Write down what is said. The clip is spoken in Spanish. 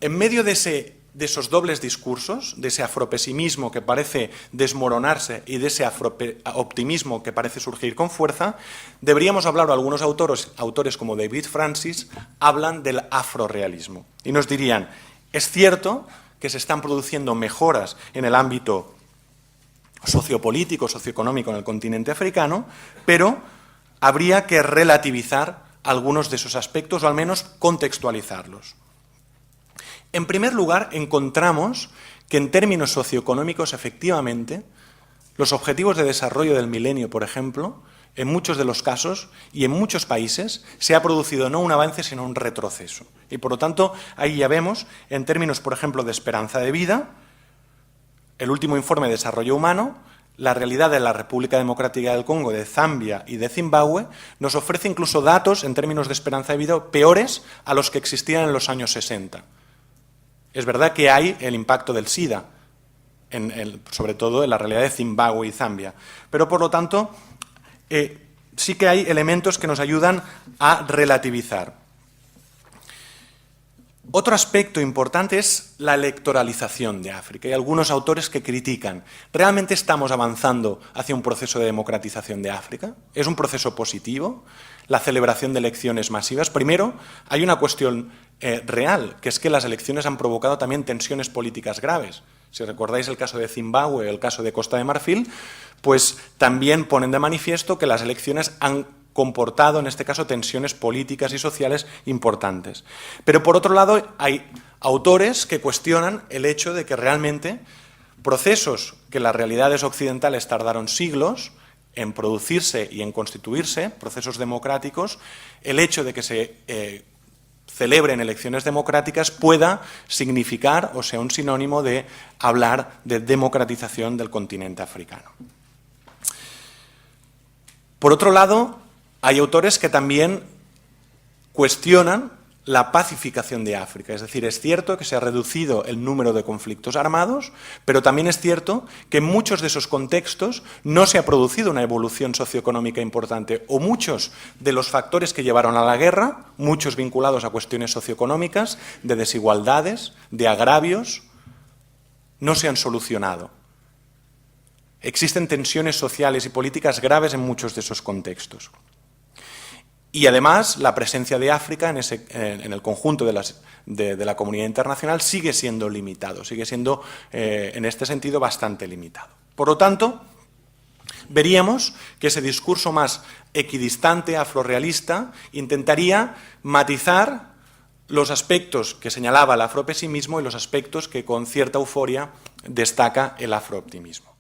En medio de esos dobles discursos, de ese afropesimismo que parece desmoronarse y de ese afrooptimismo que parece surgir con fuerza, deberíamos hablar, o algunos autores como David Francis hablan del afrorealismo y nos dirían, es cierto que se están produciendo mejoras en el ámbito sociopolítico, socioeconómico en el continente africano, pero habría que relativizar algunos de esos aspectos o al menos contextualizarlos. En primer lugar, encontramos que en términos socioeconómicos, efectivamente, los objetivos de desarrollo del milenio, por ejemplo, en muchos de los casos y en muchos países se ha producido no un avance sino un retroceso. Y por lo tanto, ahí ya vemos, en términos, por ejemplo, de esperanza de vida, el último informe de desarrollo humano, la realidad de la República Democrática del Congo, de Zambia y de Zimbabue, nos ofrece incluso datos en términos de esperanza de vida peores a los que existían en los años 60. Es verdad que hay el impacto del SIDA, sobre todo en la realidad de Zimbabue y Zambia, pero por lo tanto sí que hay elementos que nos ayudan a relativizar. Otro aspecto importante es la electoralización de África. Hay algunos autores que critican, ¿realmente estamos avanzando hacia un proceso de democratización de África? ¿Es un proceso positivo? La celebración de elecciones masivas. Primero, hay una cuestión real, que es que las elecciones han provocado también tensiones políticas graves. Si recordáis el caso de Zimbabue, el caso de Costa de Marfil, pues también ponen de manifiesto que las elecciones han comportado, en este caso, tensiones políticas y sociales importantes. Pero, por otro lado, hay autores que cuestionan el hecho de que realmente procesos que las realidades occidentales tardaron siglos en producirse y en constituirse, procesos democráticos, el hecho de que se celebren elecciones democráticas pueda significar o sea un sinónimo de hablar de democratización del continente africano. Por otro lado, hay autores que también cuestionan la pacificación de África. Es decir, es cierto que se ha reducido el número de conflictos armados, pero también es cierto que en muchos de esos contextos no se ha producido una evolución socioeconómica importante, o muchos de los factores que llevaron a la guerra, muchos vinculados a cuestiones socioeconómicas, de desigualdades, de agravios, no se han solucionado. Existen tensiones sociales y políticas graves en muchos de esos contextos. Y además, la presencia de África en el conjunto de la comunidad internacional sigue siendo limitado, sigue siendo, en este sentido, bastante limitado. Por lo tanto, veríamos que ese discurso más equidistante, afrorealista, intentaría matizar los aspectos que señalaba el afropesimismo y los aspectos que con cierta euforia destaca el afrooptimismo.